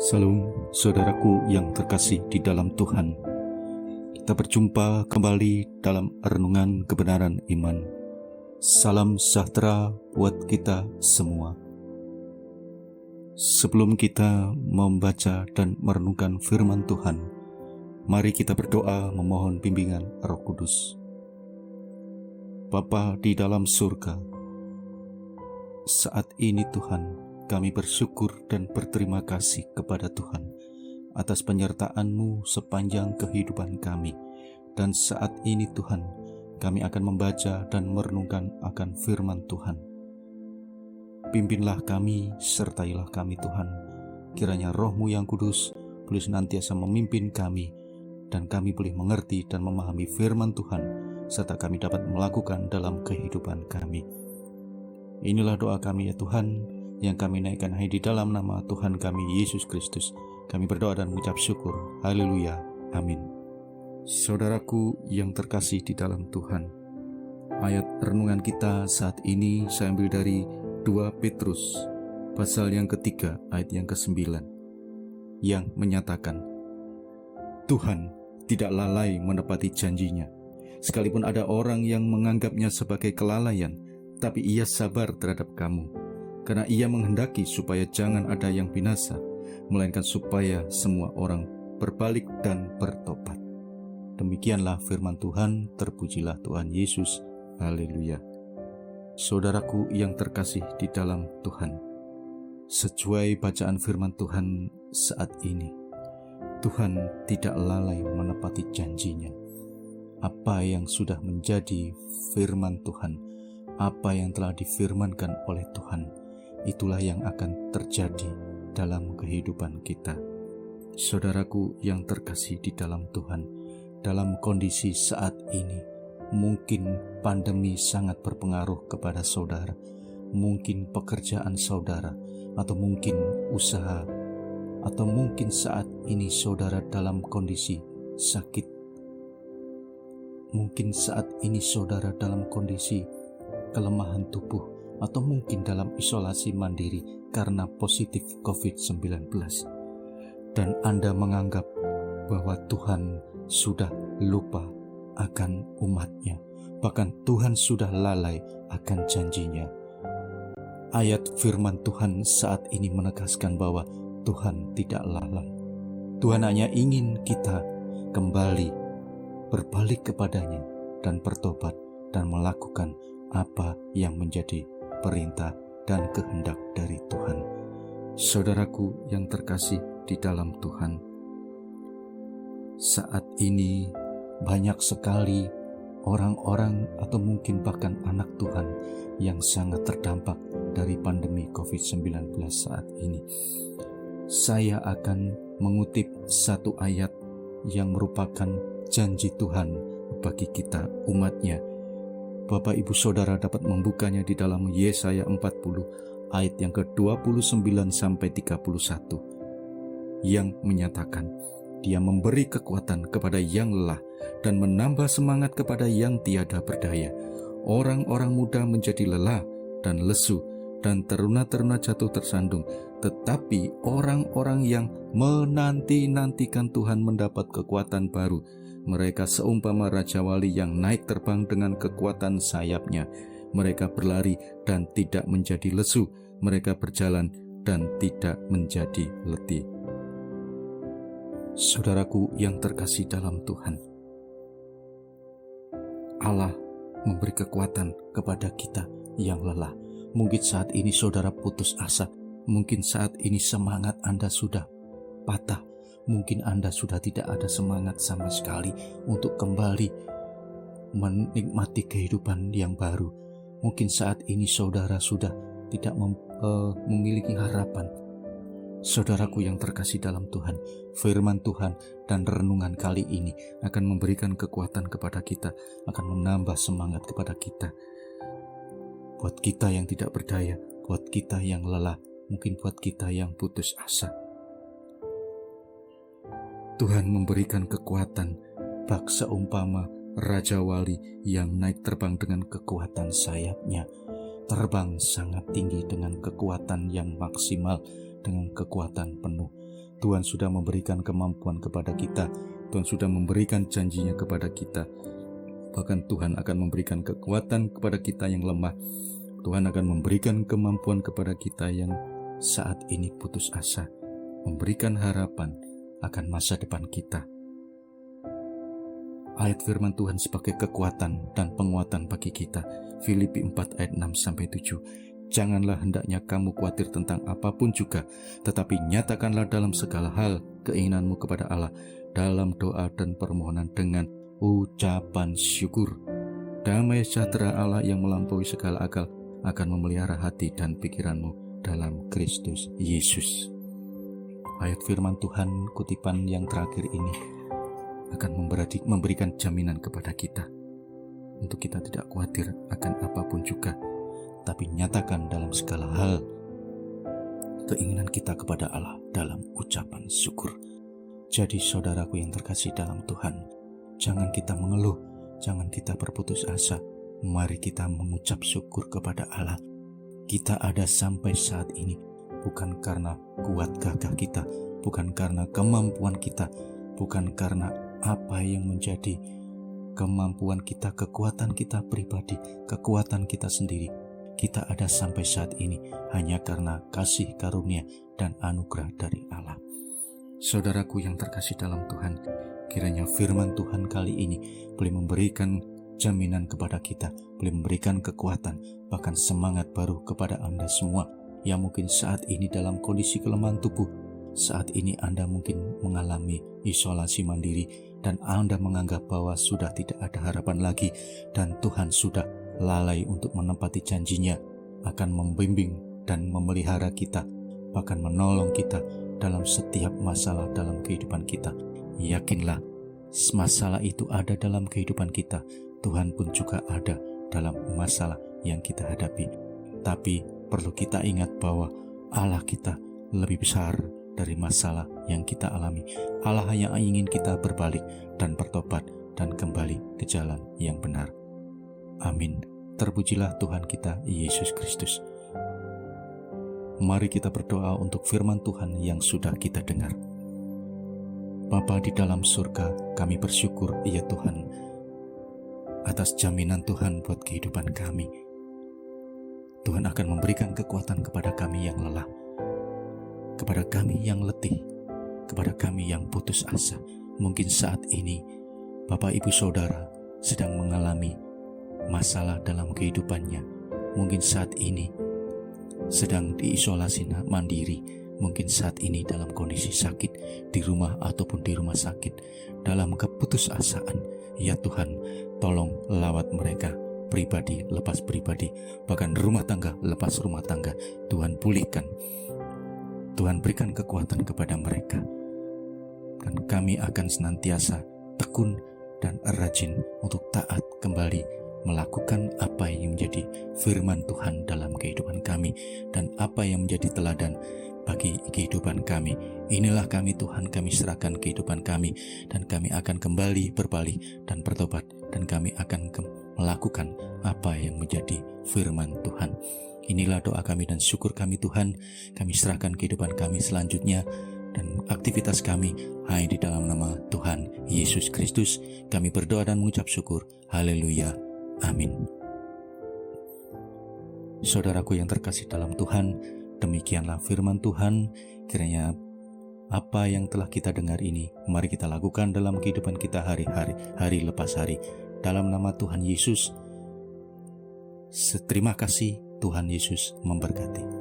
Salam, saudaraku yang terkasih di dalam Tuhan. Kita berjumpa kembali dalam renungan kebenaran iman. Salam sejahtera buat kita semua. Sebelum kita membaca dan merenungkan firman Tuhan, mari kita berdoa memohon bimbingan Roh Kudus. Bapa di dalam surga, saat ini Tuhan, kami bersyukur dan berterima kasih kepada Tuhan atas penyertaan-Mu sepanjang kehidupan kami. Dan saat ini Tuhan, kami akan membaca dan merenungkan akan firman Tuhan. Pimpinlah kami, sertailah kami Tuhan. Kiranya Roh-Mu yang kudus boleh senantiasa memimpin kami, dan kami boleh mengerti dan memahami firman Tuhan, serta kami dapat melakukan dalam kehidupan kami. Inilah doa kami ya Tuhan, yang kami naikkan hanya di dalam nama Tuhan kami Yesus Kristus. Kami berdoa dan mengucap syukur. Haleluya. Amin. Saudaraku yang terkasih di dalam Tuhan, ayat renungan kita saat ini saya ambil dari 2 Petrus pasal yang ketiga ayat yang ke-9 yang menyatakan, Tuhan tidak lalai menepati janjinya. Sekalipun ada orang yang menganggapnya sebagai kelalaian, tapi ia sabar terhadap kamu, karena ia menghendaki supaya jangan ada yang binasa, melainkan supaya semua orang berbalik dan bertobat. Demikianlah firman Tuhan, terpujilah Tuhan Yesus. Haleluya. Saudaraku yang terkasih di dalam Tuhan, sesuai bacaan firman Tuhan saat ini, Tuhan tidak lalai menepati janjinya. Apa yang sudah menjadi firman Tuhan, apa yang telah difirmankan oleh Tuhan, itulah yang akan terjadi dalam kehidupan kita. Saudaraku yang terkasih di dalam Tuhan, dalam kondisi saat ini, mungkin pandemi sangat berpengaruh kepada saudara, mungkin pekerjaan saudara, atau mungkin usaha, atau mungkin saat ini saudara dalam kondisi sakit. Mungkin saat ini saudara dalam kondisi kelemahan tubuh, atau mungkin dalam isolasi mandiri karena positif COVID-19. Dan Anda menganggap bahwa Tuhan sudah lupa akan umatnya, bahkan Tuhan sudah lalai akan janjinya. Ayat firman Tuhan saat ini menegaskan bahwa Tuhan tidak lalai. Tuhan hanya ingin kita kembali berbalik kepadanya dan bertobat dan melakukan apa yang menjadi perintah dan kehendak dari Tuhan. Saudaraku yang terkasih di dalam Tuhan, saat ini banyak sekali orang-orang atau mungkin bahkan anak Tuhan yang sangat terdampak dari pandemi COVID-19 saat ini. Saya akan mengutip satu ayat yang merupakan janji Tuhan bagi kita umatnya. Bapak Ibu Saudara dapat membukanya di dalam Yesaya 40 ayat yang ke-29 sampai 31 yang menyatakan, Dia memberi kekuatan kepada yang lelah dan menambah semangat kepada yang tiada berdaya. Orang-orang muda menjadi lelah dan lesu, dan teruna-teruna jatuh tersandung. Tetapi orang-orang yang menanti-nantikan Tuhan mendapat kekuatan baru. Mereka seumpama Raja Wali yang naik terbang dengan kekuatan sayapnya. Mereka berlari dan tidak menjadi lesu. Mereka berjalan dan tidak menjadi letih. Saudaraku yang terkasih dalam Tuhan, Allah memberi kekuatan kepada kita yang lelah. Mungkin saat ini saudara putus asa, mungkin saat ini semangat Anda sudah patah, mungkin Anda sudah tidak ada semangat sama sekali untuk kembali menikmati kehidupan yang baru. Mungkin saat ini saudara sudah tidak memiliki harapan. Saudaraku yang terkasih dalam Tuhan, firman Tuhan dan renungan kali ini akan memberikan kekuatan kepada kita, akan menambah semangat kepada kita. Buat kita yang tidak berdaya, buat kita yang lelah, mungkin buat kita yang putus asa. Tuhan memberikan kekuatan bak seumpama Raja Wali yang naik terbang dengan kekuatan sayapnya. Terbang sangat tinggi dengan kekuatan yang maksimal, dengan kekuatan penuh. Tuhan sudah memberikan kemampuan kepada kita. Tuhan sudah memberikan janjinya kepada kita. Bahkan Tuhan akan memberikan kekuatan kepada kita yang lemah. Tuhan akan memberikan kemampuan kepada kita yang saat ini putus asa, memberikan harapan akan masa depan kita. Ayat firman Tuhan sebagai kekuatan dan penguatan bagi kita. Filipi 4 ayat 6-7. Janganlah hendaknya kamu khawatir tentang apapun juga, tetapi nyatakanlah dalam segala hal keinginanmu kepada Allah dalam doa dan permohonan dengan ucapan syukur. Damai sejahtera Allah yang melampaui segala akal akan memelihara hati dan pikiranmu dalam Kristus Yesus. Ayat firman Tuhan kutipan yang terakhir ini akan memberikan jaminan kepada kita untuk kita tidak khawatir akan apapun juga, tapi nyatakan dalam segala hal keinginan kita kepada Allah dalam ucapan syukur. Jadi saudaraku yang terkasih dalam Tuhan, jangan kita mengeluh, jangan kita berputus asa. Mari kita mengucap syukur kepada Allah. Kita ada sampai saat ini bukan karena kuat gagah kita, bukan karena kemampuan kita, bukan karena apa yang menjadi kemampuan kita, kekuatan kita pribadi, kekuatan kita sendiri. Kita ada sampai saat ini hanya karena kasih karunia dan anugerah dari Allah. Saudaraku yang terkasih dalam Tuhan, kiranya firman Tuhan kali ini boleh memberikan jaminan kepada kita, boleh memberikan kekuatan, bahkan semangat baru kepada Anda semua yang mungkin saat ini dalam kondisi kelemahan tubuh. Saat ini Anda mungkin mengalami isolasi mandiri dan Anda menganggap bahwa sudah tidak ada harapan lagi, dan Tuhan sudah lalai untuk menepati janjinya akan membimbing dan memelihara kita, bahkan menolong kita dalam setiap masalah dalam kehidupan kita. Yakinlah, masalah itu ada dalam kehidupan kita. Tuhan pun juga ada dalam masalah yang kita hadapi. Tapi perlu kita ingat bahwa Allah kita lebih besar dari masalah yang kita alami. Allah hanya ingin kita berbalik dan bertobat dan kembali ke jalan yang benar. Amin. Terpujilah Tuhan kita Yesus Kristus. Mari kita berdoa untuk firman Tuhan yang sudah kita dengar. Bapa di dalam surga, kami bersyukur ya Tuhan atas jaminan Tuhan buat kehidupan kami. Tuhan akan memberikan kekuatan kepada kami yang lelah, kepada kami yang letih, kepada kami yang putus asa. Mungkin saat ini Bapak Ibu Saudara sedang mengalami masalah dalam kehidupannya. Mungkin saat ini sedang diisolasi mandiri. Mungkin saat ini dalam kondisi sakit di rumah ataupun di rumah sakit, dalam keputusasaan. Ya Tuhan, tolong lawat mereka pribadi lepas pribadi, bahkan rumah tangga lepas rumah tangga. Tuhan pulihkan, Tuhan berikan kekuatan kepada mereka, dan kami akan senantiasa tekun dan rajin untuk taat kembali melakukan apa yang menjadi firman Tuhan dalam kehidupan kami dan apa yang menjadi teladan bagi kehidupan kami. Inilah kami Tuhan, kami serahkan kehidupan kami, dan kami akan kembali berbalik dan bertobat, dan kami akan melakukan apa yang menjadi firman Tuhan. Inilah doa kami dan syukur kami Tuhan. Kami serahkan kehidupan kami selanjutnya dan aktivitas kami hanya di dalam nama Tuhan Yesus Kristus. Kami berdoa dan mengucap syukur. Haleluya. Amin. Saudaraku yang terkasih dalam Tuhan, demikianlah firman Tuhan. Kiranya apa yang telah kita dengar ini, mari kita lakukan dalam kehidupan kita hari-hari, hari lepas hari. Dalam nama Tuhan Yesus, terima kasih. Tuhan Yesus memberkati.